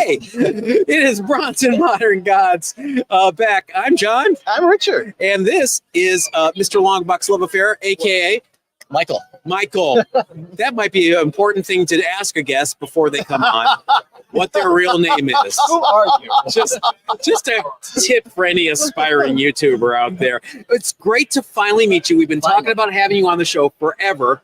Okay, it is Bronson Modern Gods back. I'm John. I'm Richard. And this is Mr. Longbox Love Affair, a.k.a. Michael. Michael. That might be an important thing to ask a guest before they come on, what their real name is. Who are you? Just a tip for any aspiring YouTuber out there. It's great to finally meet you. We've been talking about having you on the show forever.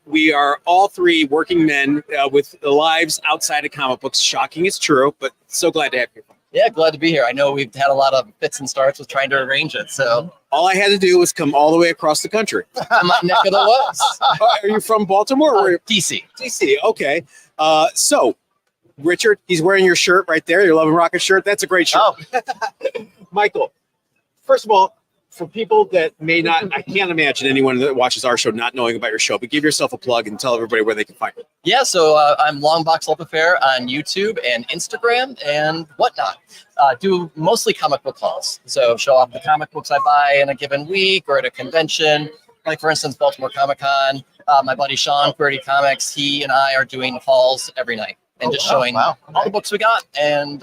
We are all three working men with lives outside of comic books. Shocking, it's true, but so glad to have you. Yeah, glad to be here. I know we've had a lot of fits and starts with trying to arrange it, so. All I had to do was come all the way across the country. I'm my neck of the woods. Are you from Baltimore? Or DC. DC, okay. So, Richard, he's wearing your shirt right there, your Love and Rocket shirt. That's a great shirt. Oh. Michael, first of all, for people that may not, I can't imagine anyone that watches our show not knowing about your show, but give yourself a plug and tell everybody where they can find it. Yeah, so I'm LONGBOX LOVE AFFAIR on YouTube and Instagram and whatnot. Do mostly comic book hauls. So show off the comic books I buy in a given week or at a convention. Like, for instance, Baltimore Comic Con. My buddy Sean, Qwerty Comics, he and I are doing hauls every night and just showing all the books we got and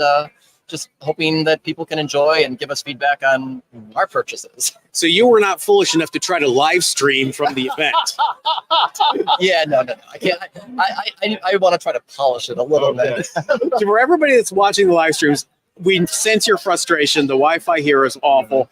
just hoping that people can enjoy and give us feedback on our purchases. So you were not foolish enough to try to live stream from the event. Yeah, no. I can't. I want to try to polish it a little bit. So for everybody that's watching the live streams, we sense your frustration. The Wi-Fi here is awful.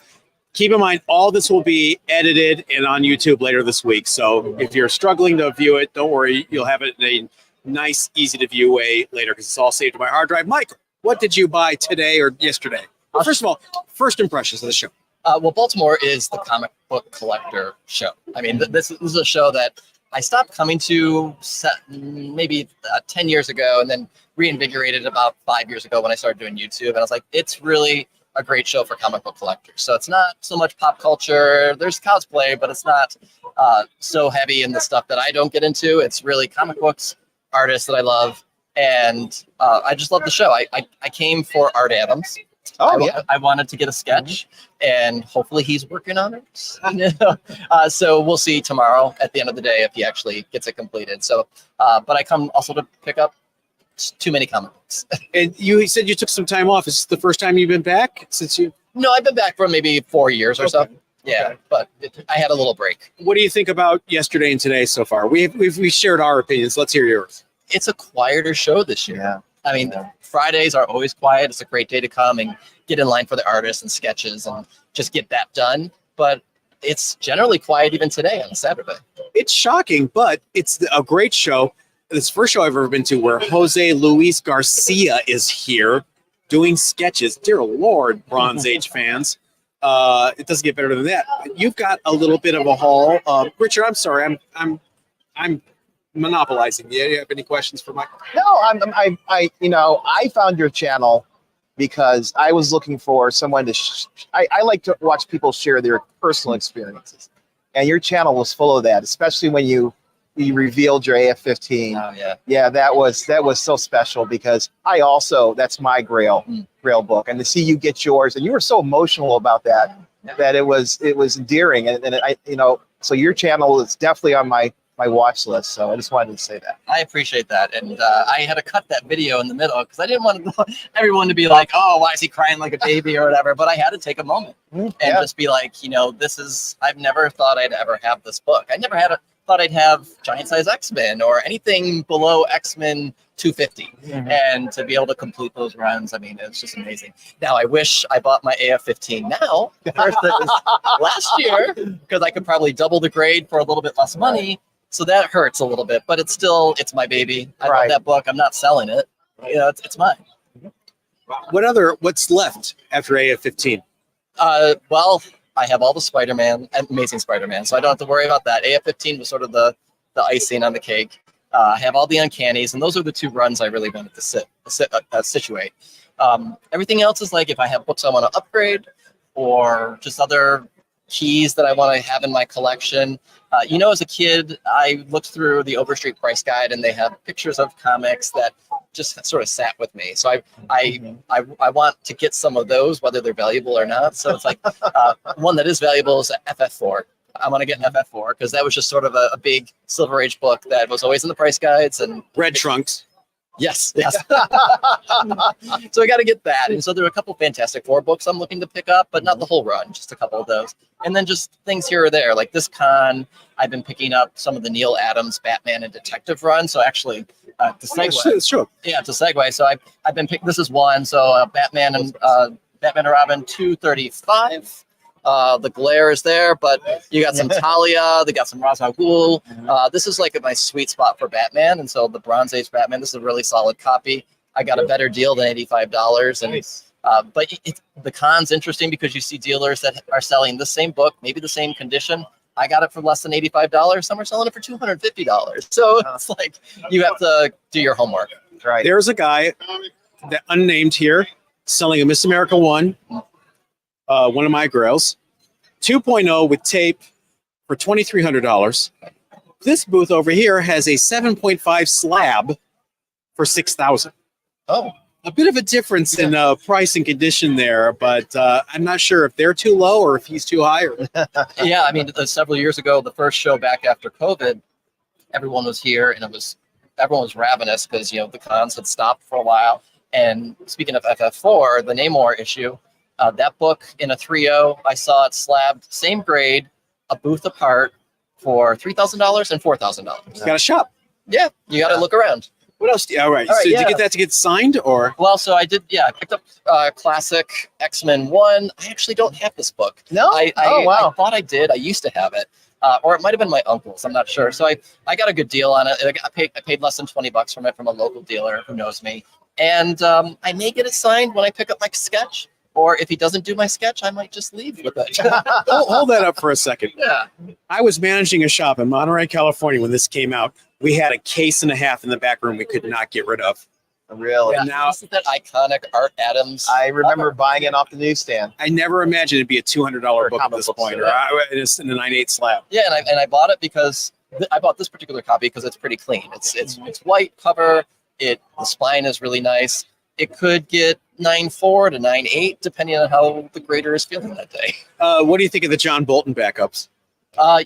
Keep in mind, all this will be edited and on YouTube later this week. So if you're struggling to view it, don't worry. You'll have it in a nice, easy to view way later because it's all saved to my hard drive. Michael, what did you buy today or yesterday? Well, first of all, first impressions of the show. Well, Baltimore is the comic book collector show. I mean, this is a show that I stopped coming to maybe 10 years ago and then reinvigorated about 5 years ago when I started doing YouTube. And I was like, it's really a great show for comic book collectors. So it's not so much pop culture. There's cosplay, but it's not so heavy in the stuff that I don't get into. It's really comic books, artists that I love. And I just love the show. I came for Art Adams. I wanted to get a sketch, and hopefully he's working on it. So we'll see tomorrow at the end of the day if he actually gets it completed. So, but I come also to pick up too many comic books. And you said you took some time off. Is this the first time you've been back since you? No, I've been back for maybe 4 years or so. Yeah, but I had a little break. What do you think about yesterday and today so far? We've shared our opinions. Let's hear yours. It's a quieter show this year. Yeah. I mean, Fridays are always quiet. It's a great day to come and get in line for the artists and sketches and just get that done. But it's generally quiet even today on Saturday. It's shocking, but it's a great show. This first show I've ever been to where Jose Luis Garcia is here doing sketches. Dear Lord, Bronze Age fans. It doesn't get better than that. You've got a little bit of a haul. Richard, I'm sorry. I'm monopolizing. You have any questions for Michael? No, I found your channel because I was looking for someone to. I like to watch people share their personal experiences, and your channel was full of that, especially when you revealed your AF-15. Oh yeah, yeah, that was so special because I also that's my Grail book, and to see you get yours, and you were so emotional about that that it was endearing, and I so your channel is definitely on my watch list, so I just wanted to say that. I appreciate that, and I had to cut that video in the middle because I didn't want everyone to be like, "Oh, why is he crying like a baby?" or whatever. But I had to take a moment and just be like, this is. I've never thought I'd ever have this book. I never thought I'd have giant size X-Men or anything below X-Men 250, and to be able to complete those runs, I mean, it's just amazing. Now, I wish I bought my AF-15 now versus last year because I could probably double the grade for a little bit less money. So that hurts a little bit, but it's my baby. I love that book. I'm not selling it. It's mine. What's left after AF-15? Well, I have all the Spider-Man, Amazing Spider-Man, so I don't have to worry about that. AF-15 was sort of the icing on the cake. I have all the Uncannies, and those are the two runs I really wanted to situate. Everything else is like if I have books I want to upgrade or just other keys that I want to have in my collection. As a kid, I looked through the Overstreet Price Guide, and they have pictures of comics that just sort of sat with me. So I want to get some of those, whether they're valuable or not. So it's like one that is valuable is FF4. I want to get FF4 because that was just sort of a big Silver Age book that was always in the price guides and Red Trunks. Yes. So I got to get that. And so there are a couple Fantastic Four books I'm looking to pick up, but not the whole run, just a couple of those. And then just things here or there. Like this con, I've been picking up some of the Neil Adams Batman and Detective run. So actually, to segue. Sure. Yeah, to segue. So I've been picking, this is one. So Batman and Robin 235. The glare is there, but you got some Talia, they got some Ra's al Ghul. This is like my sweet spot for Batman, and so the Bronze Age Batman, this is a really solid copy. I got a better deal than $85, and Nice. but the con's interesting because you see dealers that are selling the same book, maybe the same condition. I got it for less than $85. Some are selling it for $250. So it's like you have to do your homework. Right. There's a guy that unnamed here selling a Miss America 1, one of my grails, 2.0 with tape for $2,300. This booth over here has a 7.5 slab for $6,000. Oh, A bit of a difference in price and condition there, but I'm not sure if they're too low or if he's too high. yeah. I mean, several years ago, the first show back after COVID, everyone was here and everyone was ravenous because, you know, the cons had stopped for a while. And speaking of FF4, the Namor issue, that book in a 3.0, I saw it slabbed, same grade, a booth apart for $3,000 and $4,000. Got a shop. Yeah, you got to look around. What else? All right. All right, So did yeah. you get that to get signed or? Well, so I did. Yeah, I picked up classic X-Men 1. I actually don't have this book. No? I Wow. thought I did. I used to have it. Or it might have been my uncle's. I'm not sure. So I got a good deal on it. I paid less than $20 from it from a local dealer who knows me. And I may get it signed when I pick up my sketch. Or if he doesn't do my sketch, I might just leave with it. Hold that up for a second. Yeah. I was managing a shop in Monterey, California when this came out. We had a case and a half in the back room we could not get rid of. Really? Yeah, And now- isn't that iconic Art Adams? I remember buying it off the newsstand. I never imagined it'd be a $200 book at comic this book point, store. or it's in a 9/8 slab. Yeah, and I bought it because I bought this particular copy because it's pretty clean. It's white cover. The spine is really nice. It could get 9.4 to 9.8 depending on how the grader is feeling that day. What do you think of the John Bolton backups?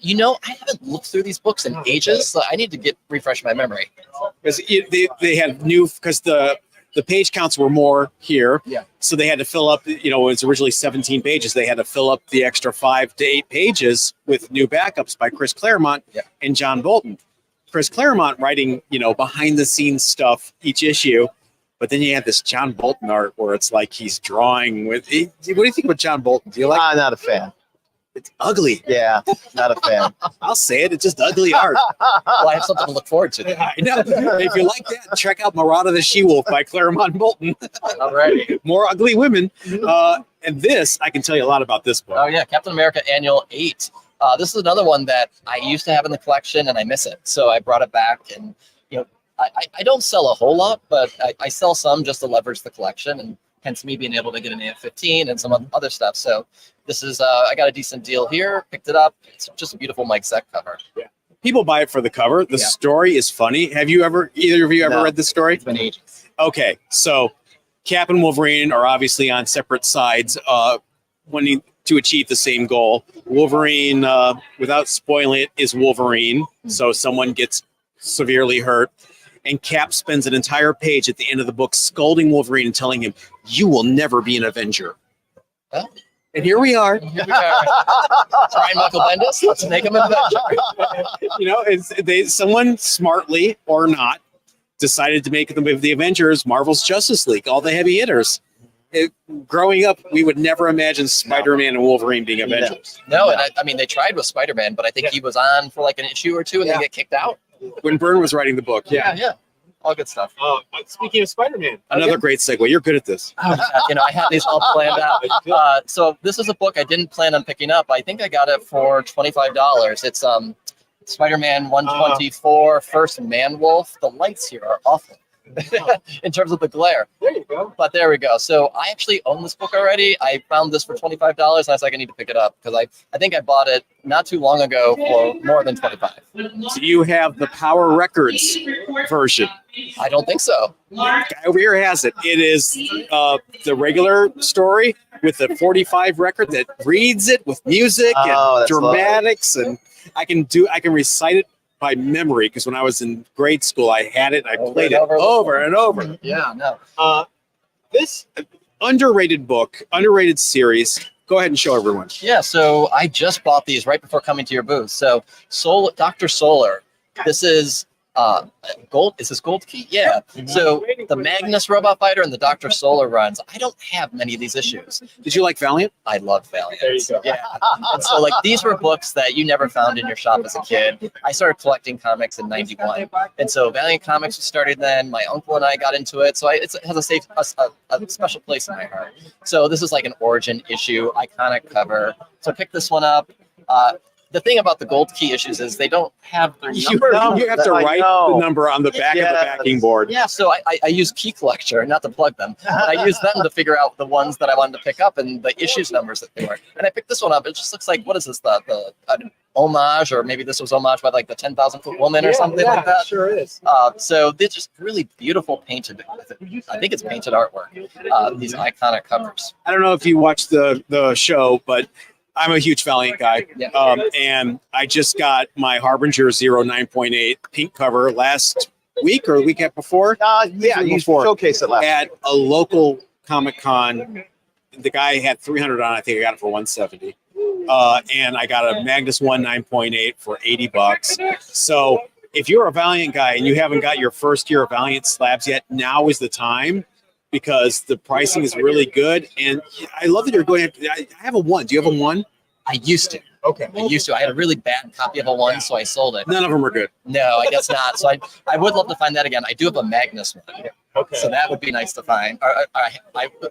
You know, I haven't looked through these books in ages, so I need to refresh my memory. Because they had new, because the page counts were more here. Yeah. So they had to fill up, you know, it was originally 17 pages. They had to fill up the extra 5 to 8 pages with new backups by Chris Claremont and John Bolton. Chris Claremont writing, you know, behind the scenes stuff each issue. But then you have this John Bolton art where it's like he's drawing with. What do you think about John Bolton? Do you like? I'm not a fan. It's ugly. Yeah, not a fan. I'll say it. It's just ugly art. Well, I have something to look forward to. I know. If you like that, check out Marauder the She-Wolf by Claremont Bolton. All right. More ugly women. And this, I can tell you a lot about this book. Oh yeah, Captain America Annual 8. This is another one that I used to have in the collection and I miss it, so I brought it back. And you know, I don't sell a whole lot, but I sell some just to leverage the collection, and hence me being able to get an AF-15 and some other stuff. So this is I got a decent deal here. Picked it up. It's just a beautiful Mike Zeck cover. Yeah. People buy it for the cover. The Yeah. story is funny. Have you ever, either of you ever No. read the story? It's been ages. Okay, so Cap and Wolverine are obviously on separate sides, wanting to achieve the same goal. Wolverine, without spoiling it, is Wolverine. So someone gets severely hurt. And Cap spends an entire page at the end of the book scolding Wolverine and telling him, "You will never be an Avenger." Well, And here we are. here we are. Brian Michael Bendis. Let's make him an adventure. You know, someone smartly or not decided to make the Avengers Marvel's Justice League, all the heavy hitters. Growing up, we would never imagine Spider-Man and Wolverine being Avengers. No, and I mean they tried with Spider-Man, but I think he was on for like an issue or two and then get kicked out. When Byrne was writing the book. Yeah. All good stuff. Speaking of Spider-Man, another great segue. You're good at this. You know, I had these all planned out. So this is a book I didn't plan on picking up. I think I got it for $25. It's Spider-Man 124 First Man-Wolf. The lights here are awful in terms of the glare. There you go. But there we go. So I actually own this book already. I found this for $25. And I was like, I need to pick it up because I think I bought it not too long ago for more than $25. So you have the Power Records version. I don't think so. Guy over here has it. It is the regular story with the 45 record that reads it with music Oh, and that's dramatics, and I can recite it by memory because when I was in grade school, I had it and I played it and over and over. Yeah, no. This underrated book, underrated series. Go ahead and show everyone. Yeah, so I just bought these right before coming to your booth. So Dr. Solar, this is gold. Is this Gold Key? Yeah. So the Magnus Robot Fighter and the Dr. Solar runs. I don't have many of these issues. Did you like Valiant? I love Valiant. There you go. Yeah. And so like these were books that you never found in your shop as a kid. I started collecting comics in '91, and so Valiant Comics was started then. My uncle and I got into it, so it has a special place in my heart. So this is like an origin issue, iconic cover. So I picked this one up. The thing about the Gold Key issues is they don't have their number. You have to write the number on the back of the backing board. Yeah, so I use Key Collector, not to plug them, but I use them to figure out the ones that I wanted to pick up and the issues numbers that they were. And I picked this one up. It just looks like, what is this, an homage, or maybe this was homage by like the 10,000-Foot Woman or something like that. Sure is. So they're just really beautiful painted, I think it's painted artwork, these iconic covers. I don't know if you watched the show, but I'm a huge Valiant guy. Yeah. And I just got my Harbinger 9.8 pink cover last week or the week before. Yeah, you showcased it last at a local Comic Con. The guy had 300 on. I think I got it for 170. And I got a Magnus 9.8 for $80. So if you're a Valiant guy and you haven't got your first year of Valiant slabs yet, now is the time, because the pricing is really good. And I love that you're going after, I have a 1. Do you have a 1? I used to. Okay. I used to. I had a really bad copy of a 1, so I sold it. None of them are good. No, I guess not. So I would love to find that again. I do have a Magnus 1. Okay. So that would be nice to find.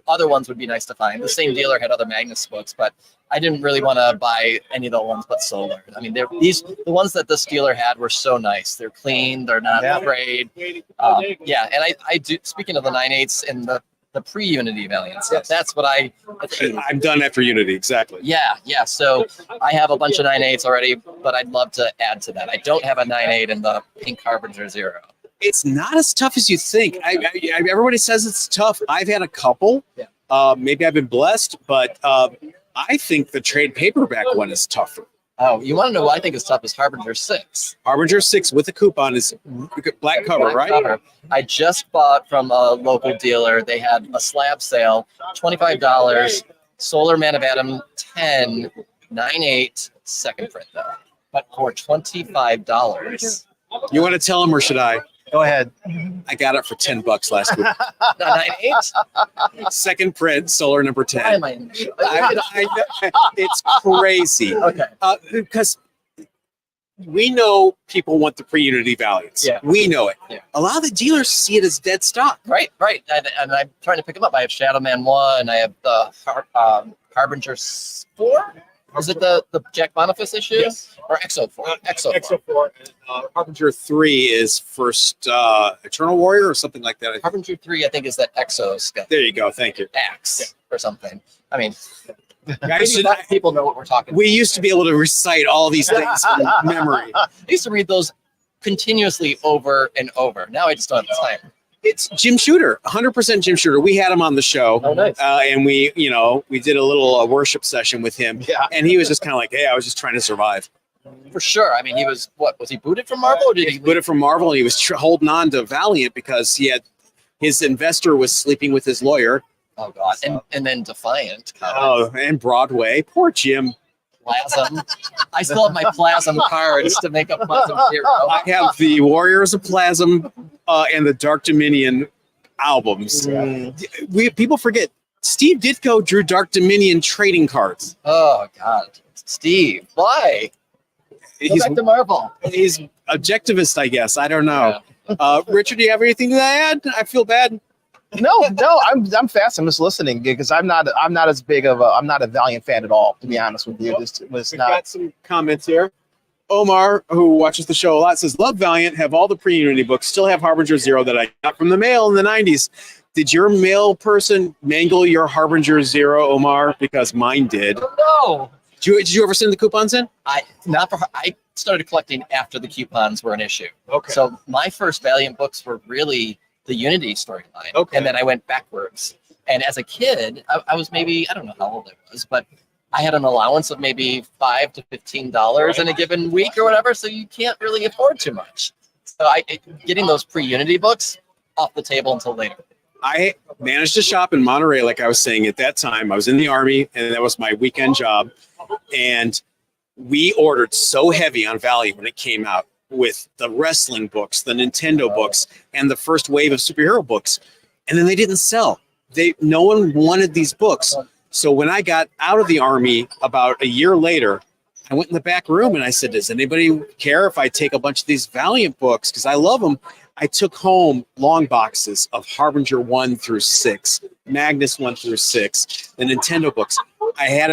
Other ones would be nice to find. The same dealer had other Magnus books, but I didn't really want to buy any of the ones but Solar. I mean, the ones that this dealer had were so nice. They're clean. They're not afraid. Yeah, and I do. Speaking of the 9/8s and the pre-Unity Valiant stuff, that's what I'm done after Unity, exactly. Yeah. So I have a bunch of 9/8s already, but I'd love to add to that. I don't have a 9/8 in the Pink Harbinger 0. It's not as tough as you think. Everybody says it's tough. I've had a couple. Yeah. Maybe I've been blessed, but I think the trade paperback one is tougher. Oh, you want to know what I think is tough is Harbinger 6. Harbinger 6 with the coupon is black cover, right? Cover. I just bought from a local dealer. They had a slab sale, $25. Solar Man of Adam 10, 9/8, second print though, but for $25. You want to tell them or should I? Go ahead. I got it for $10 last week. 9/8? Second print, Solar number 10. Why am I? It's crazy. Okay. Because we know people want the pre-Unity Valiants. Yeah. We know it. Yeah. A lot of the dealers see it as dead stock. Right. And I'm trying to pick them up. I have Shadow Man 1. I have the Harbinger 4. Is it the Jack Boniface issue? Yes. Or Exo 4? Exo 4. Harbinger 3 is first Eternal Warrior or something like that. Harbinger 3, I think, is that Exo stuff. There you go. Thank you. Axe or something. I mean, Guys, people know what we're talking about. we used to be able to recite all these things from memory. I used to read those continuously over and over. Now I just don't have the time. It's Jim Shooter, 100% Jim Shooter. We had him on the show. Oh, nice. And we did a little worship session with him. Yeah. And he was just kind of like, hey, I was just trying to survive. For sure. I mean, he was, was he booted from Marvel? Or did he Booted from Marvel, and he was holding on to Valiant because his investor was sleeping with his lawyer. Oh, God. And then Defiant. Oh, and Broadway. Poor Jim. Plasm. I still have my Plasm cards to make up Plasm Hero. I have the Warriors of Plasm and the Dark Dominion albums. People forget, Steve Ditko drew Dark Dominion trading cards. Oh, God. Steve, why? Go back to Marvel. He's objectivist, I guess. I don't know. Richard, do you have anything to add? I feel bad. No, I'm fast. I'm just listening because I'm not as big of I'm not a Valiant fan at all, to be honest with you. Just was We've not. got some comments here. Omar, who watches the show a lot, says, love Valiant, have all the pre-Unity books, still have Harbinger 0 that I got from the mail in the 90s. Did your mail person mangle your Harbinger 0, Omar? Because mine did. Oh, no. Did you ever send the coupons in? I started collecting after the coupons were an issue. Okay. So my first Valiant books were really the Unity storyline. Okay. And then I went backwards. And as a kid, I was maybe, I don't know how old I was, but I had an allowance of maybe $5 to $15 in a given week or whatever, so you can't really afford too much. So getting those pre-Unity books off the table until later. I managed to shop in Monterey, like I was saying at that time. I was in the Army, and that was my weekend job. And we ordered so heavy on Valiant when it came out with the wrestling books, the Nintendo books, and the first wave of superhero books. And then they didn't sell. No one wanted these books. So when I got out of the Army about a year later, I went in the back room and I said, does anybody care if I take a bunch of these Valiant books? Because I love them. I took home long boxes of Harbinger 1 through 6, Magnus 1 through 6, the Nintendo books. I had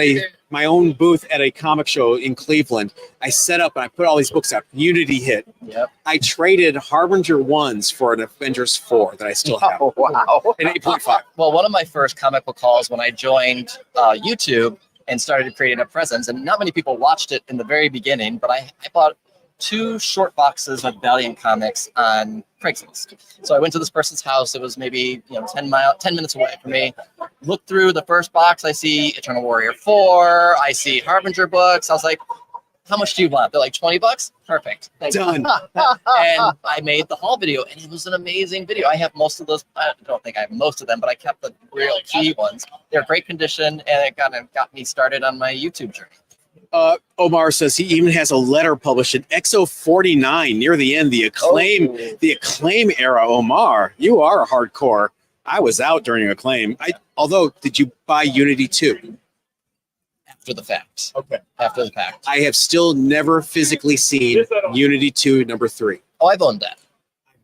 my own booth at a comic show in Cleveland. I set up and I put all these books out. Unity hit. Yep. I traded Harbinger 1s for an Avengers 4 that I still have. Oh, wow. An 8.5. Well, one of my first comic book hauls when I joined YouTube and started creating a presence, and not many people watched it in the very beginning, but I bought 2 short boxes of Valiant comics on Craigslist. So I went to this person's house. It was maybe 10 minutes away from me. Looked through the first box. I see Eternal Warrior 4. I see Harbinger books. I was like, how much do you want? They're like $20. Perfect. Thanks. Done. And I made the haul video, and it was an amazing video. I have most of those. I don't think I have most of them, but I kept the real key ones. They're great condition, and it got me started on my YouTube journey. Omar says he even has a letter published in XO49 near the end, the acclaim era. Omar, you are a hardcore. I was out during Acclaim. Although, did you buy Unity 2? After the fact. Okay. After the fact. I have still never physically seen Unity 2 number 3. Oh, I've owned that.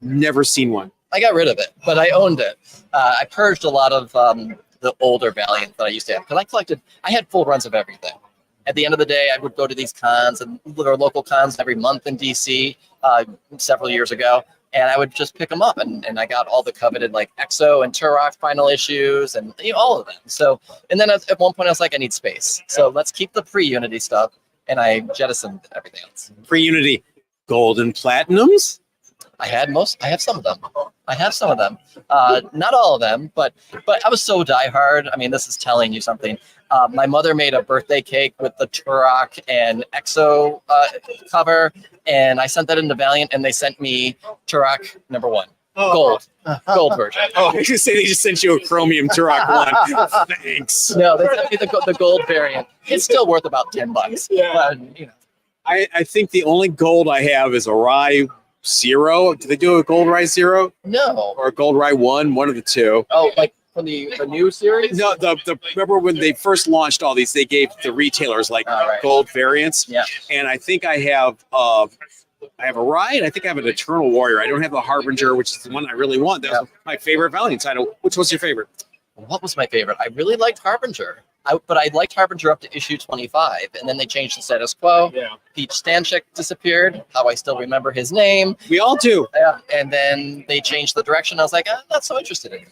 Never seen one. I got rid of it, but I owned it. I purged a lot of the older Valiant that I used to have, because I had full runs of everything. At the end of the day, I would go to these cons, and there were local cons every month in DC several years ago, and I would just pick them up, and I got all the coveted like EXO and Turok final issues and all of them. So, and then at one point I was like, I need space, so let's keep the pre-Unity stuff, and I jettisoned everything else. Pre-Unity, gold and platinums. I have some of them. Not all of them, but I was so diehard. I mean, this is telling you something. My mother made a birthday cake with the Turok and EXO cover, and I sent that into Valiant, and they sent me Turok number 1, gold version. Oh, I should say they just sent you a chromium Turok 1. Thanks. No, they sent me the gold variant. It's still worth about $10. Yeah. But, I think the only gold I have is a Rye 0. Do they do a gold Rye 0? No. Or a gold Rye 1? One of the two. Oh, like from the new series? No, remember when they first launched all these, they gave the retailers like gold variants. Yeah. And I think I have a Rye, and I think I have an Eternal Warrior. I don't have the Harbinger, which is the one I really want. That was my favorite Valiant title. Which was your favorite? What was my favorite? I really liked Harbinger. But I liked Harbinger up to issue 25, and then they changed the status quo. Yeah. Pete Stanchik disappeared. How I still remember his name. We all do. Yeah. And then they changed the direction. I was like, I'm not so interested in it.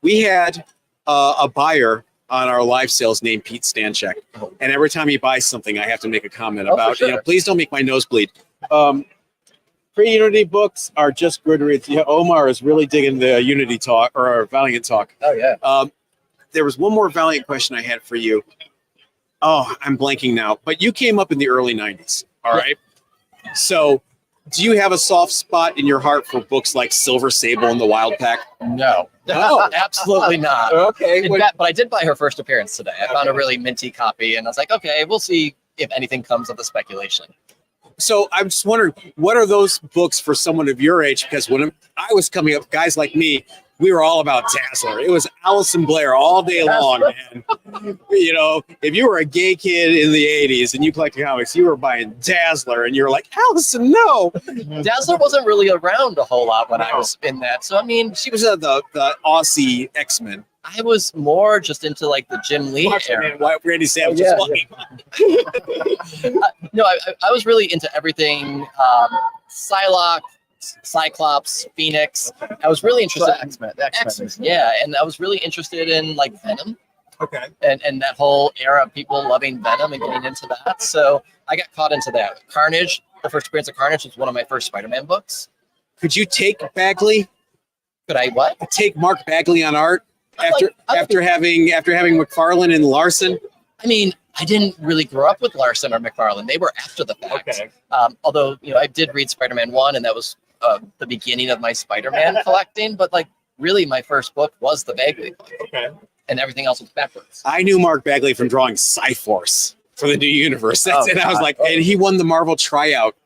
We had a buyer on our live sales named Pete Stanchik, and every time he buys something, I have to make a comment about, please don't make my nose bleed. Pre-Unity books are just good reads. Yeah, Omar is really digging the Unity talk or Valiant talk. Oh yeah. There was one more Valiant question I had for you. Oh, I'm blanking now. But you came up in the early 90s, all right? So do you have a soft spot in your heart for books like Silver Sable and the Wild Pack? No, absolutely not. Okay. But I did buy her first appearance today. I found a really minty copy, and I was like, okay, we'll see if anything comes of the speculation. So I'm just wondering, what are those books for someone of your age? Because when I was coming up, guys like me, we were all about Dazzler. It was Allison Blair all day long, man. If you were a gay kid in the 80s and you collected comics, you were buying Dazzler, and you were like, Allison, no. Dazzler wasn't really around a whole lot when I was in that. So, I mean, she was the Aussie X-Men. I was more just into like the Jim Lee era. Why Randy Savage is funny. No, I was really into everything. Psylocke, Cyclops, Phoenix. I was really interested in X-Men. Yeah, and I was really interested in like Venom. Okay. And that whole era of people loving Venom and getting into that. So I got caught into that. Carnage, the first appearance of Carnage was one of my first Spider-Man books. Could you take Bagley? Could I what? Take Mark Bagley on art after having McFarlane and Larson? I mean, I didn't really grow up with Larson or McFarlane. They were after the fact. Okay. Although, I did read Spider-Man 1, and that was the beginning of my Spider-Man collecting. But like, really, my first book was the Bagley book. Okay. And everything else was backwards. I knew Mark Bagley from drawing Cyforce for the New Universe. And I was like, and he won the Marvel tryout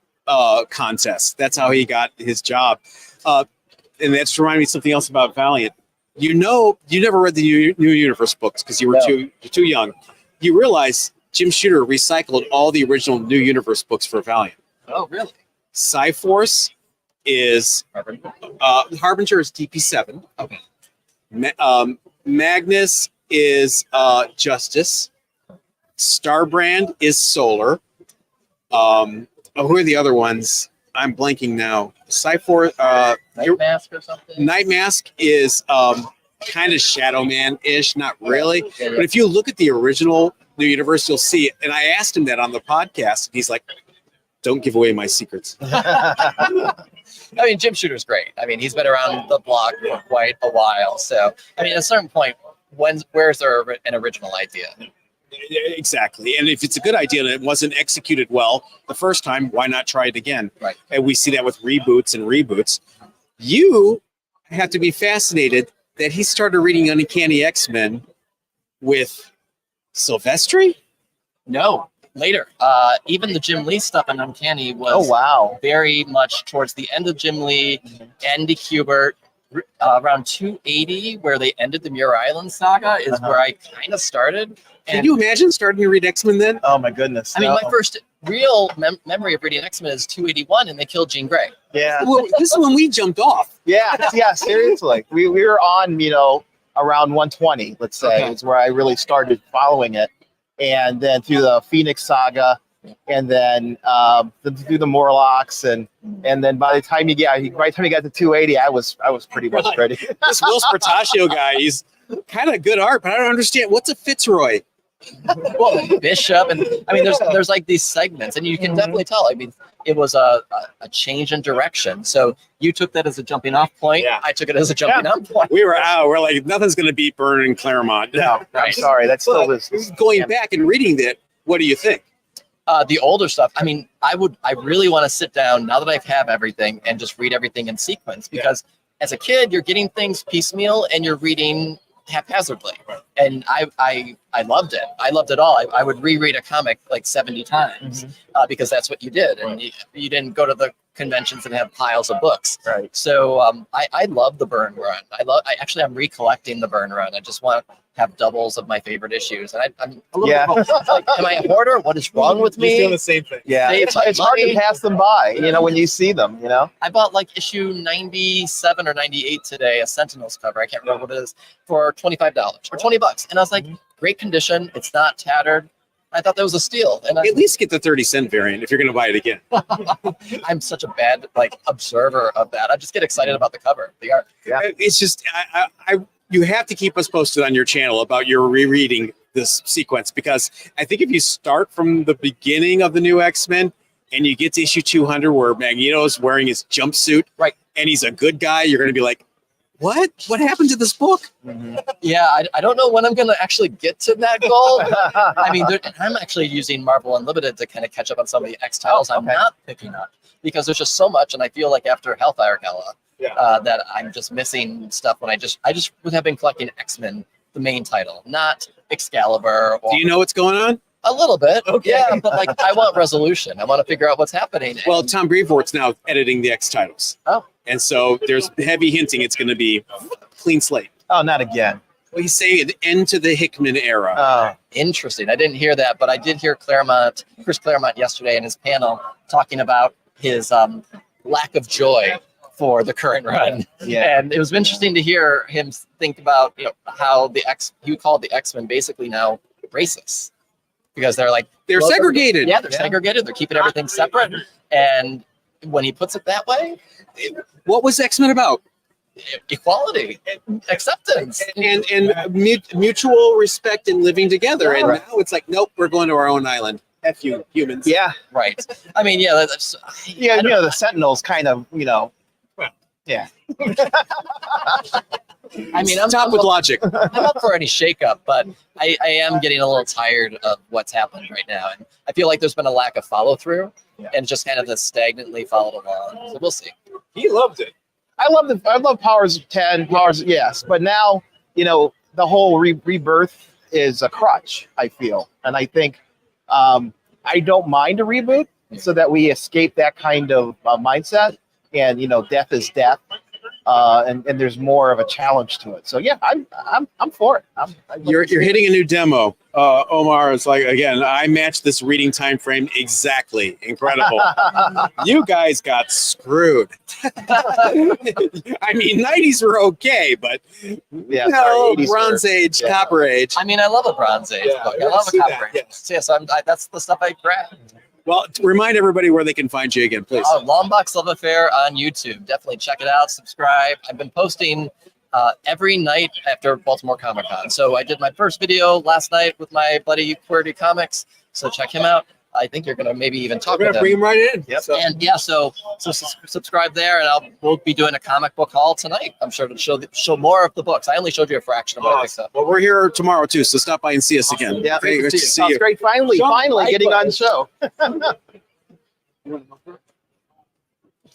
contest. That's how he got his job. And that's reminded me of something else about Valiant. You never read the New Universe books because you were too young. You realize Jim Shooter recycled all the original New Universe books for Valiant. Oh, really? Cyforce is Harbinger is DP7. Okay. Magnus is Justice. Starbrand is Solar. Who are the other ones? I'm blanking now. Cyforce. Night Mask or something? Night Mask is kind of Shadow Man-ish, not really. But if you look at the original New Universe, you'll see it. And I asked him that on the podcast. And he's like, don't give away my secrets. I mean, Jim Shooter's great. I mean, he's been around the block for quite a while. So, I mean, at a certain point, where's there an original idea? Exactly. And if it's a good idea and it wasn't executed well the first time, why not try it again? Right. And we see that with reboots. You have to be fascinated that he started reading Uncanny X-Men with Silvestri? No, later. Even the Jim Lee stuff in Uncanny was Oh wow. very much towards the end of Jim Lee, Andy Kubert, around 280, where they ended the Muir Island saga, is where I kind of started. Can you imagine starting to read X-Men then? Oh my goodness. I mean, my first real memory of reading X-Men is 281, and they killed Jean Grey. Yeah. Well, this is when we jumped off. Yeah. Seriously. We were on, around 120, let's say, is where I really started following it. And then through the Phoenix saga, and then through the Morlocks, and then by the time you got to 280, I was pretty much ready. This Will Spartaccio guy, he's kind of good art, but I don't understand. What's a Fitzroy? Well, Bishop, and I mean, there's like these segments, and you can definitely tell. I mean, it was a change in direction. So you took that as a jumping off point. Yeah. I took it as a jumping on point. We were out. We're like, nothing's going to beat Byrne and Claremont. No, I'm Right. sorry. That's still But this. going back and reading that, what do you think? The older stuff. I mean, I really want to sit down now that I have everything and just read everything in sequence, because as a kid, you're getting things piecemeal and you're reading haphazardly. And I loved it. I loved it all. I would reread a comic like 70 times because that's what you did. And you didn't go to the conventions and have piles of books. Right. So I love the Byrne run. I'm recollecting the Byrne run. I just want to have doubles of my favorite issues. And I'm a little bit like, am I a hoarder? What is wrong with me? You're doing the same thing. Yeah. It's hard to pass them by, when you see them, I bought like issue 97 or 98 today, a Sentinels cover. I can't remember what it is, for $25 or $20. And I was like, great condition. It's not tattered. I thought that was a steal. And At least get the 30-cent variant if you're going to buy it again. I'm such a bad observer of that. I just get excited about the cover, the art. Yeah. It's just, you have to keep us posted on your channel about your rereading this sequence, because I think if you start from the beginning of the new X-Men and you get to issue 200 where Magneto's wearing his jumpsuit, right, and he's a good guy, you're going to be like, what happened to this book? Yeah, I don't know when I'm going to actually get to that goal. I mean, I'm actually using Marvel Unlimited to kind of catch up on some of the X titles I'm not picking up, because there's just so much, and I feel like after Hellfire Gala, that I'm just missing stuff when I just have been collecting X-Men, the main title, not Excalibur. Do you know what's going on? A little bit, yeah, but I want resolution. I want to figure out what's happening. Well, Tom Brevoort's now editing the X titles. Oh. And so there's heavy hinting it's going to be clean slate. Oh, not again. Well, he's saying an end to the Hickman era. Oh. Interesting. I didn't hear that, but I did hear Chris Claremont yesterday in his panel talking about his lack of joy for the current run. Yeah. And it was interesting to hear him think about how he called the X-Men basically now racist, because they're segregated. Yeah, they're segregated. They're keeping everything separate. And when he puts it that way, What was X-Men about? equality, acceptance, And mutual respect and living together. And now it's like, nope, we're going to our own island. F you, humans. Yeah. right. I mean, yeah, that's The Sentinels kind of, yeah. I mean, Stop with logic. I'm up for any shakeup, but I am getting a little tired of what's happened right now, and I feel like there's been a lack of follow through, and just kind of the stagnantly followed along. So we'll see. He loved it. I love Powers 10, Powers, yes, but now, you know, the whole rebirth is a crutch, I feel, and I think I don't mind a reboot so that we escape that kind of mindset, and you know, death is death, and there's more of a challenge to it. So yeah, I'm for it. You're hitting a new demo. Omar is like, again, I matched this reading time frame exactly. Incredible. You guys got screwed. I mean, 90s were okay, but Yeah, no, 80s Bronze were- Age, yeah. Copper Age. I mean, I love a Bronze Age book. I I love a see that, Copper Age. yeah. So, yeah, so that's the stuff I grab. Well, remind everybody where they can find you again, please. LONGBOX Love Affair on YouTube. Definitely check it out. Subscribe. I've been posting every night after Baltimore Comic Con. So I did my first video last night with my buddy Qwerty Comics. So check him out. I think you're gonna maybe even talk We're with gonna bring him. him right in. Yep. So, And yeah, so subscribe there, and we'll be doing a comic book haul tonight. I'm sure to show more of the books. I only showed you a fraction of what I picked up. well, we're here tomorrow too, so stop by and see us again. Yeah, Great to see sounds you. great. Finally Sean, getting on the show.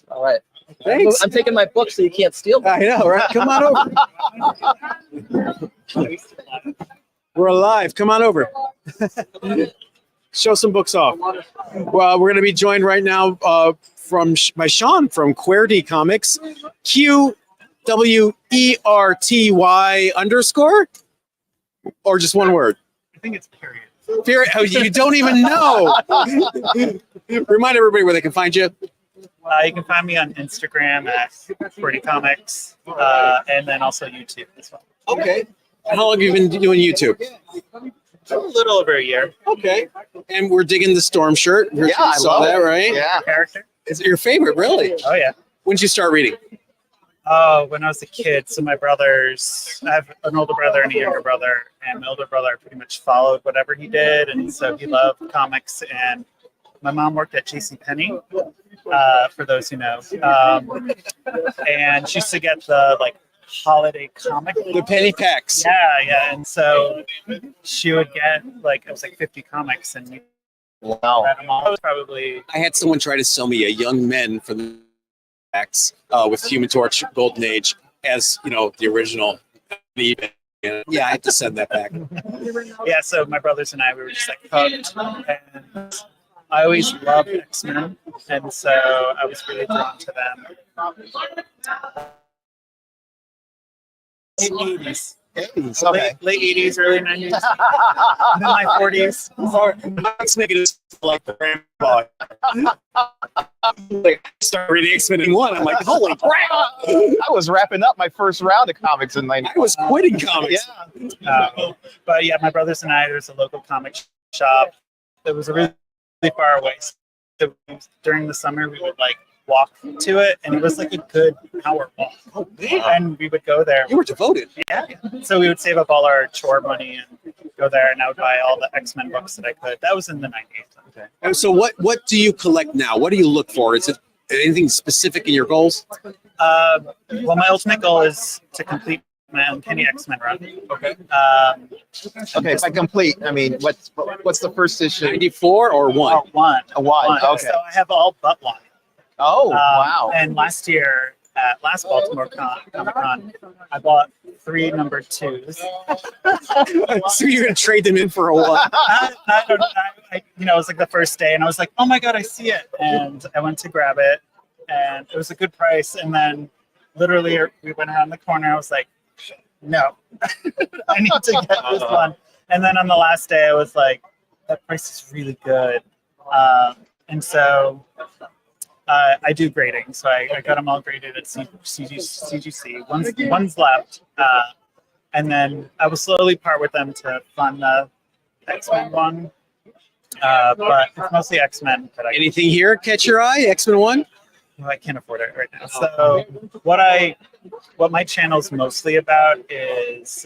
All right. Thanks. I'm taking my book so you can't steal them. I know, right? Come on over. We're alive. Come on over. Show some books off. Well, we're going to be joined right now by Sean from Qwerty Comics. QWERTY_ or just one word? I think it's period. Period. Oh, you don't even know. Remind everybody where they can find you. You can find me on Instagram at Qwerty Comics, and then also YouTube as well. Okay. And how long have you been doing YouTube? A little over a year. Okay. And we're digging the Storm shirt. Yeah, I saw love that, it. right? Yeah. Character? Is it your favorite, really? Oh yeah. When did you start reading? Oh, when I was a kid. So my brothers, I have an older brother and a younger brother, and my older brother pretty much followed whatever he did, and so he loved comics. And my mom worked at JCPenney, for those who know, and she used to get the holiday comic. The penny packs. Yeah, and so she would get it was 50 comics, and we Wow. read them all. It was probably I had someone try to sell me a Young Men for the packs with Human Torch Golden Age as, the original. Yeah, I had to send that back. yeah. So my brothers and I, we were just hooked, and I always loved X-Men, and so I was really drawn to them. Late 80s. Okay. Late 80s, early 90s, and then my 40s. Let's make it like the grandpa. I started reading X-Men in 1. I'm like, holy crap! I was wrapping up my first round of comics in '90. I was quitting comics. Yeah. But yeah, my brothers and I, there's a local comic shop that was really far away. So during the summer, we would walk to it, and it was a good hour walk. Oh, man. And we would go there. You were devoted. Yeah. So we would save up all our chore money and go there, and I would buy all the X-Men books that I could. That was in the 90s. Okay. And so what do you collect now? What do you look for? Is it anything specific in your goals? Well, my ultimate goal is to complete my Uncanny X-Men run. Okay. Okay, by complete, I mean, what's the first issue? 94 or 1? Oh, one. A one. Okay. So I have all but one. Oh, wow. And last year at last Baltimore Comic Con, I bought 3 number 2s. So you're going to trade them in for a 1? I don't know. It was the first day, and I was like, oh my God, I see it. And I went to grab it, and it was a good price. And then literally we went around the corner. I was like, no, I need to get this one. And then on the last day, I was like, that price is really good. And so I do grading. So I got them all graded at CGC. One's left. And then I will slowly part with them to fund the X-Men one. But it's mostly X-Men that I Anything here catch your eye? X-Men 1? I can't afford it right now. So what my channel's mostly about is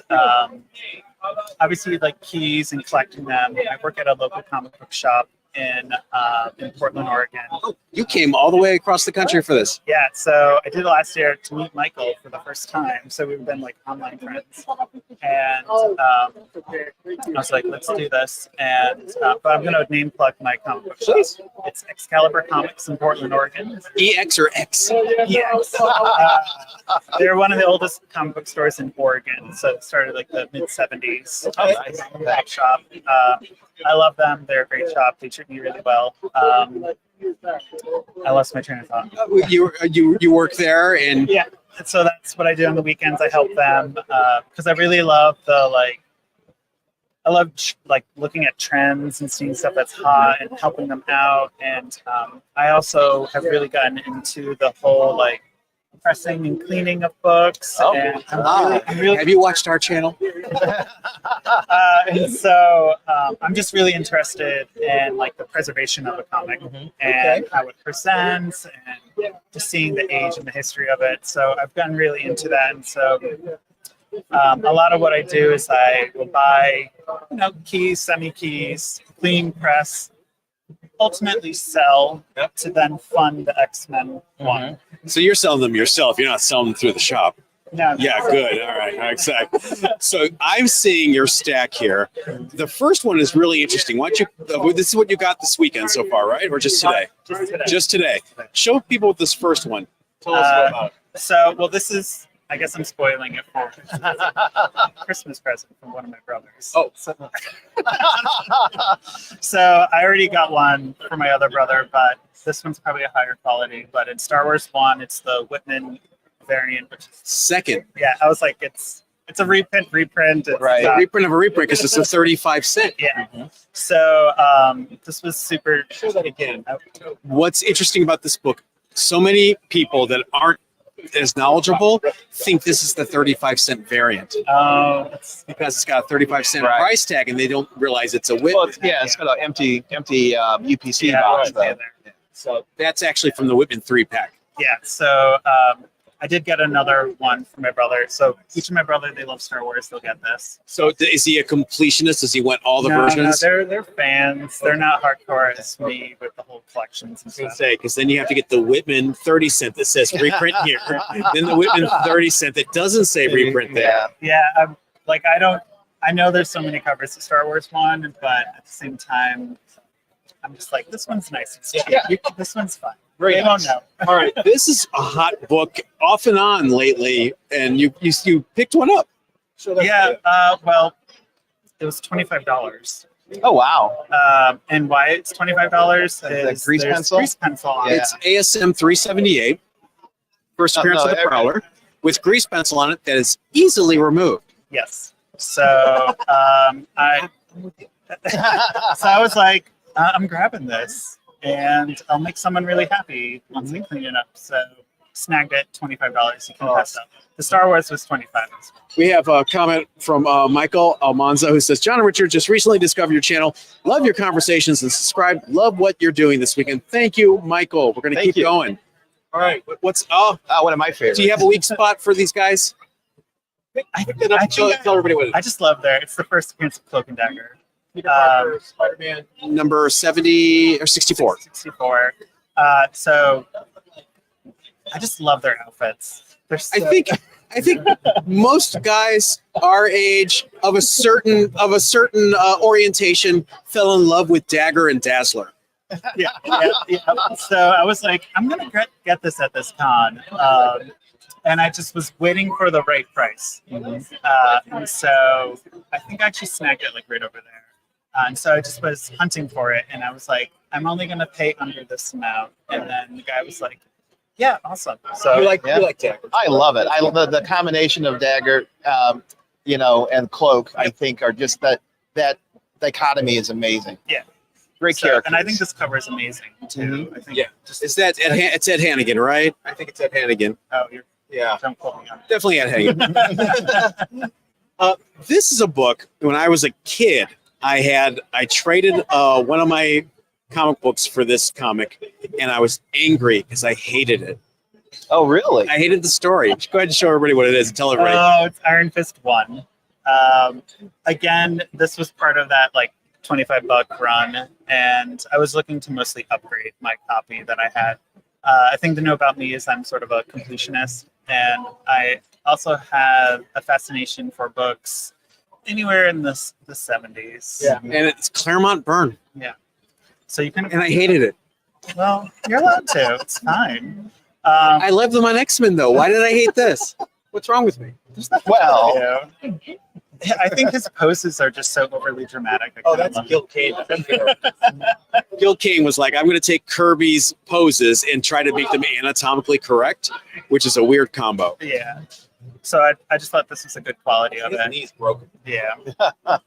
obviously keys and collecting them. I work at a local comic book shop, in Portland, Oregon. You came all the way across the country for this. Yeah, so I did it last year to meet Michael for the first time. So we've been like online friends, and I was like, let's do this. And but I'm gonna name plug my comic book shop. It's Excalibur Comics in Portland, Oregon. EX or X? Yes. They're one of the oldest comic book stores in Oregon. So it started like the mid '70s. That shop. I love them. They're a great shop. They treat me really well. I lost my train of thought. You work there, and Yeah. So that's what I do on the weekends. I help them because I really love like looking at trends and seeing stuff that's hot and helping them out. And I also have really gotten into the whole like pressing and cleaning of books. And I'm really have you watched our channel? and so I'm just really interested in like the preservation of a comic and how it presents and just seeing the age and the history of it. So I've gotten really into that. And so a lot of what I do is I will buy, keys, semi-keys, clean, press, ultimately sell to then fund the X-Men one. So you're selling them yourself. You're not selling them through the shop. No, Yeah, good. All right, exactly. So I'm seeing your stack here. The first one is really interesting. Why don't you? This is what you got this weekend so far, right? Or just today? Just today. Show people this first one. Tell us about it. So, well, this is, I guess I'm spoiling it for Christmas present from one of my brothers. Oh. So I already got one for my other brother, but this one's probably a higher quality. But in Star Wars 1, it's the Whitman variant, which is Second. yeah. I was like, it's a reprint. It's, Right. Reprint of a reprint because it's a 35 cent. Yeah. So this was super. Show that again. What's interesting about this book? So many people that aren't as knowledgeable think this is the 35 cent variant It's because it's got a 35 cent Right. price tag and they don't realize it's a Whitman. Well, it's got an empty UPC yeah, box. right Though. there. So that's actually from the Whitman 3-pack. Yeah, so I did get another one for my brother. So each of my brother, they love Star Wars. They'll get this. So is he a completionist? Does he want all the versions? No, they're fans. They're not hardcore as me with the whole collections and I was gonna stuff. say, because then you have to get the Whitman 30 cent that says reprint here, then the Whitman 30 cent that doesn't say reprint there. Yeah. Yeah, I know there's so many covers of Star Wars one, but at the same time, I'm just like, this one's nice. It's cheap. Yeah. This one's fun. Very They nice. don't know. All right, this is a hot book off and on lately, and you picked one up. Yeah, well, it was $25. Oh wow. And why it's $25 The is grease there's pencil? grease pencil on Yeah. it. It's ASM 378, first appearance of the Prowler, with grease pencil on it that is easily removed. Yes. So I was like, I'm grabbing this, and I'll make someone really happy once they clean it up. So snagged it, $25. You can pass up. The Star Wars was $25. We have a comment from Michael Almanza who says, John and Richard just recently discovered your channel. Love your conversations and subscribe. Love what you're doing this weekend. Thank you, Michael. We're going to Thank keep you. going. All right. What's One of my favorites. do you have a weak spot for these guys? Tell everybody what it is. I just love there. It's the first appearance of Cloak and Dagger. Spider-Man number 70 or 64. 64. So I just love their outfits. They're so, I think most guys our age of a certain orientation fell in love with Dagger and Dazzler. yeah. So I was like, I'm gonna get this at this con, and I just was waiting for the right price. And so I think I actually snagged it like right over there. And so I just was hunting for it, and I was like, I'm only gonna pay under this amount. And then the guy was like, yeah, awesome. So You like Dagger. I love it. I love the combination of Dagger, and Cloak. I think are just that dichotomy is amazing. Yeah. Great so, character. and I think this cover is amazing too. I think Yeah. Is that it's Ed Hannigan, right? I think it's Ed Hannigan. Oh, you're Yeah. don't quote me on it. Definitely Ed Hannigan. This is a book. When I was a kid, I traded one of my comic books for this comic, and I was angry because I hated it. Oh, really? I hated the story. Go ahead and show everybody what it is and tell everybody. Oh, it's Iron Fist 1. Again, this was part of that like $25 run, and I was looking to mostly upgrade my copy that I had. I think to know about me is I'm sort of a completionist, and I also have a fascination for books anywhere in the 70s. Yeah. And it's Claremont Burn, So you can, and I hated it. well, you're allowed to. It's fine. I loved them on X-Men, though. Why did I hate this? What's wrong with me? Well, Yeah, I think his poses are just so overly dramatic. Gil Kane. Gil Kane was like, I'm going to take Kirby's poses and try to make them anatomically correct, which is a weird combo. Yeah. So I just thought this was a good quality of it. knee's broken. Yeah.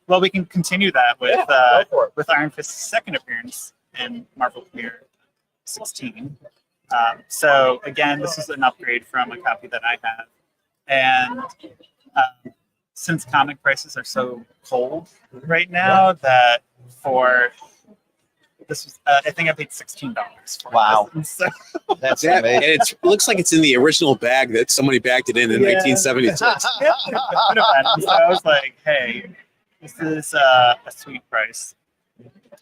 Well, we can continue that with go for it. with Iron Fist's second appearance in Marvel Premiere 16. So again, this is an upgrade from a copy that I have, and since comic prices are so cold right now, that for this was I think I paid $16 for Wow. this. So, That's And amazing. it looks like it's in the original bag that somebody bagged it in Yeah. 1972. yeah, it could have been. So I was like, hey, this is a sweet price.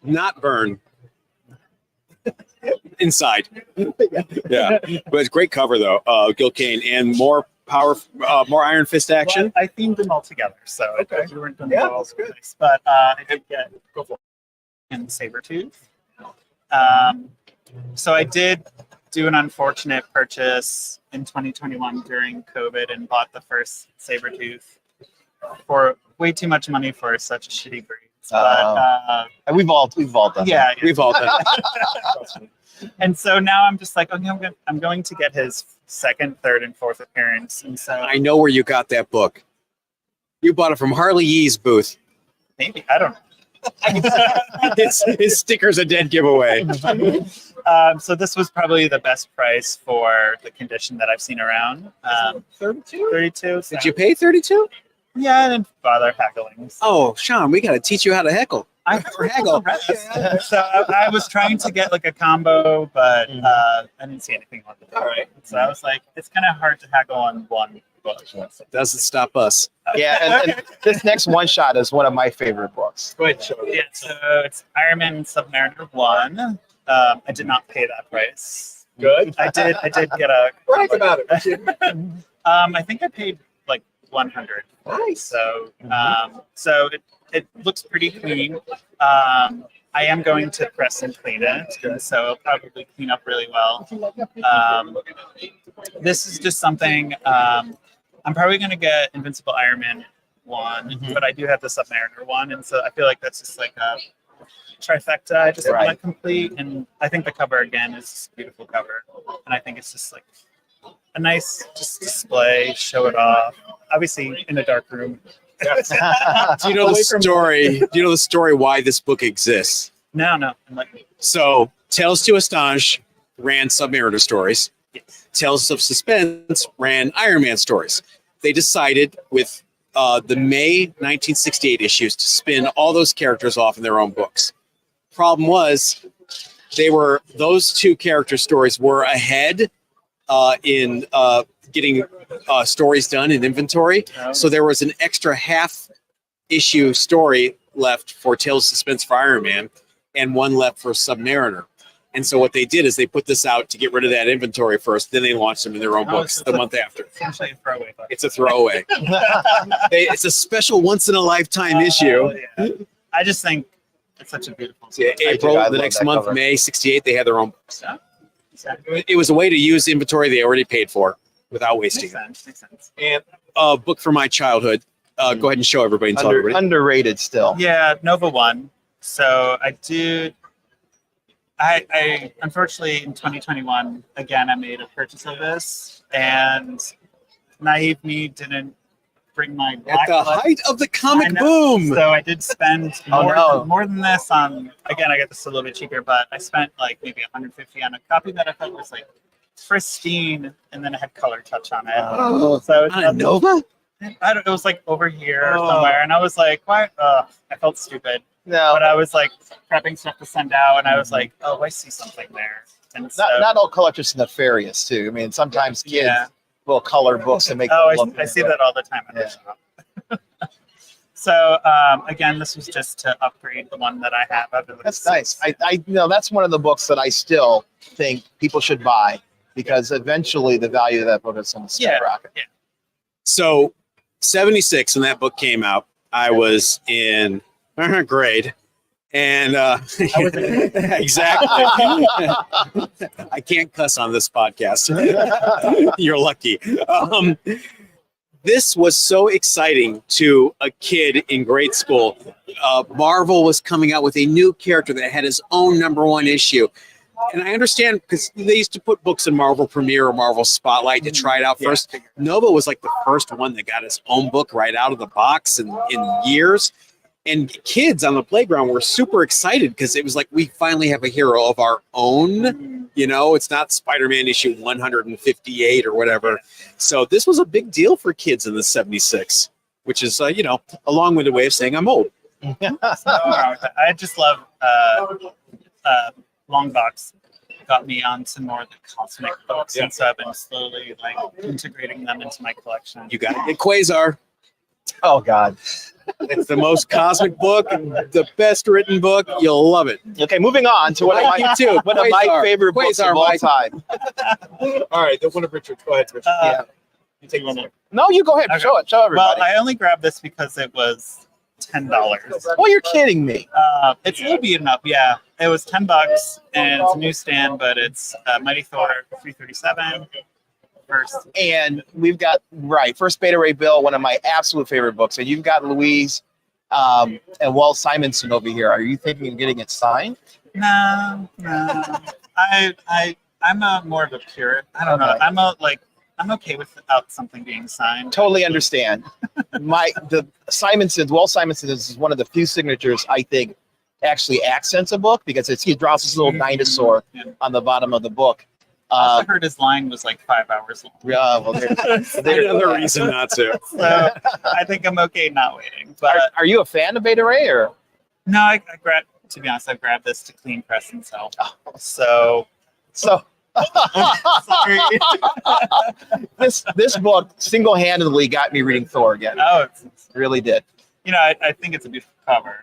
Not Burn. Inside. Yeah. But it's great cover, though. Gil Kane. And more power, more Iron Fist action. Well, I themed them all together, so Okay. we weren't done Yeah, all that's over the good. place. But I did get and Sabretooth. So I did do an unfortunate purchase in 2021 during COVID and bought the first Sabretooth for way too much money for such a shitty breed. But And we've all done yeah, that. We've all done it. and so now I'm just like, okay, I'm going to get his second, third, and fourth appearance, and so I know where you got that book. You bought it from Harley Yee's booth. maybe I don't know. His sticker's a dead giveaway. So this was probably the best price for the condition that I've seen around. 32? 32. So, Did you pay 32? yeah, I didn't bother haggling. So Oh, Sean, we got to teach you how to heckle. I Or haggle. So I was trying to get like a combo, but I didn't see anything on it. All right. So I was like, it's kind of hard to haggle on one book. Doesn't stop us. Yeah, and this next one shot is one of my favorite books. Go ahead, show Yeah, so it's Iron Man Submariner 1. I did not pay that price. Good. I did get a. Brag about it. I think I paid like 100. Nice. So, so it looks pretty clean. I am going to press and clean it, so it'll probably clean up really well. This is just something. I'm probably going to get Invincible Iron Man 1, but I do have the Submariner 1, and so I feel like that's just like a trifecta. I just want to complete, and I think the cover again is just a beautiful cover, and I think it's just like a nice just display, show it off. Obviously, in a dark room. Do you know the story? Do you know the story why this book exists? No. I'm like, So, Tales to Astonish ran Submariner stories. yes. Tales of Suspense ran Iron Man stories. They decided with the May 1968 issues to spin all those characters off in their own books. Problem was, those two character stories were ahead in getting stories done in inventory. So there was an extra half issue story left for Tales of Suspense for Iron Man and one left for Submariner. And so what they did is they put this out to get rid of that inventory first, then they launched them in their own books the month after. Essentially a throwaway book. It's a throwaway. It's a special once-in-a-lifetime issue. Yeah. I just think it's such a beautiful Yeah, story. April, I the love next that month, cover. May 68, they had their own books. Exactly. It was a way to use inventory they already paid for without wasting Makes it. sense. And A book from my childhood. Go ahead and show everybody and tell everybody. underrated still. Yeah, Nova 1. So I unfortunately in 2021 again I made a purchase of this, and naive me didn't bring my At the black height of the I comic know. boom. So I did spend Oh, no. more than this on. Again, I got this a little bit cheaper, but I spent like maybe 150 on a copy that I thought was like pristine, and then it had color touch on it. Oh, So it's on a Nova? I don't. It was like over here or somewhere, and I was like, "Why?" I felt stupid, No, but I was like prepping stuff to send out, and I was like, "Oh, I see something there." And so, not all collectors are nefarious too. I mean, sometimes kids Yeah. will color books to make oh, them look. I see that all the time at Yeah. the shop. So again, this was just to upgrade the one that I have. That's nice. I that's one of the books that I still think people should buy because eventually the value of that book is going to skyrocket. Yeah. So 76 when that book came out, I was in grade. And exactly. I can't cuss on this podcast. You're lucky. This was so exciting to a kid in grade school. Marvel was coming out with a new character that had his own #1 issue. And I understand because they used to put books in Marvel Premiere or Marvel Spotlight to try it out first. Nova was like the first one that got his own book right out of the box in years. And kids on the playground were super excited because it was like, we finally have a hero of our own. You know, it's not Spider-Man issue 158 or whatever. So this was a big deal for kids in the 76, which is, you know, a long-winded way of saying I'm old. I just love Longbox. Got me onto more of the cosmic books, and so I've been slowly like integrating them into my collection. You got to get Quasar. Oh God. It's the most cosmic book and the best written book. You'll love it. Okay, moving on to one of my favorite books of all time. All right, the one of Richard. Go ahead, Richard. You take one. No, you go ahead. Okay. Show everybody. Well, I only grabbed this because it was $10. Oh, you're kidding me. It's a little beaten up. Yeah, it was $10, and it's a newsstand, but it's Mighty Thor 337. First. And we've got First Beta Ray Bill, one of my absolute favorite books, and you've got Louise and Walt Simonson over here. Are you thinking of getting it signed? No. I'm more of a purist. I don't know. I'm okay without something being signed. Totally understand. Walt Simonson is one of the few signatures I think actually accents a book because he draws this little dinosaur on the bottom of the book. I heard his line was like 5 hours long. Yeah, well, there's another reason not to. So I think I'm okay not waiting. But are you a fan of Beta Ray or? No, to be honest, I grabbed this to clean press and sell. So. Sorry. This book single-handedly got me reading Thor again. Oh, it really did. You know, I think it's a beautiful cover,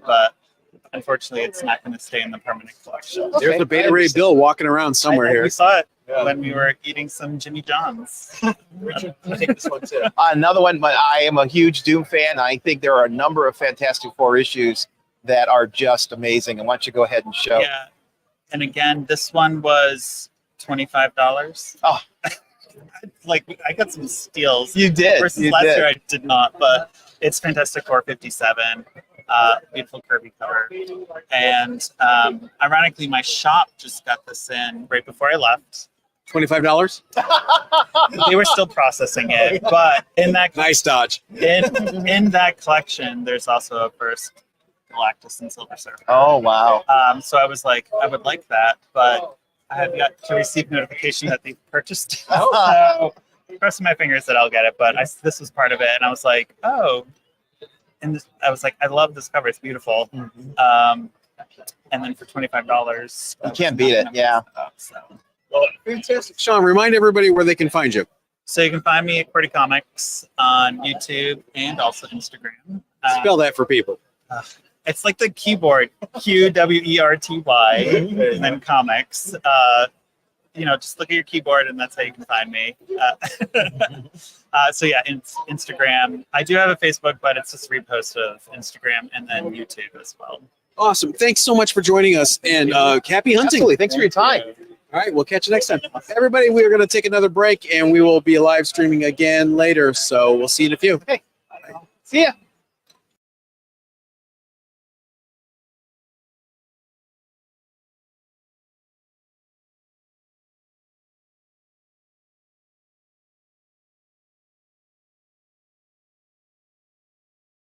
but unfortunately, it's not going to stay in the permanent collection. There's a Beta Ray Bill walking around somewhere here. We saw it when we were eating some Jimmy John's. Richard, I take this one too. Another one, but I am a huge Doom fan. I think there are a number of Fantastic Four issues that are just amazing. And why don't you go ahead and show? Yeah, and again, this one was $25. Oh, like I got some steals. You did. Versus last year, I did not, but it's Fantastic Four 57. Beautiful Kirby cover, and ironically, my shop just got this in right before I left. $25. They were still processing it, but in that Nice dodge. in that collection, there's also a first Galactus and Silver Surfer. Oh wow! So I was like, I would like that, but I have yet to receive notification that they purchased. So crossing my fingers that I'll get it, but this was part of it, and I was like, oh. And I was like, I love this cover. It's beautiful. And then for $25, you can't beat it. Yeah. Well, fantastic. Sean, remind everybody where they can find you. So you can find me at Qwerty Comics on YouTube and also Instagram. Spell that for people. It's like the keyboard, QWERTY, and then comics. You know, just look at your keyboard and that's how you can find me. So yeah, Instagram. I do have a Facebook, but it's just repost of Instagram and then YouTube as well. Awesome. Thanks so much for joining us, and happy hunting. Absolutely. Thanks for your time. All right, we'll catch you next time. Everybody, we are going to take another break, and we will be live streaming again later, so we'll see you in a few. Okay. See ya.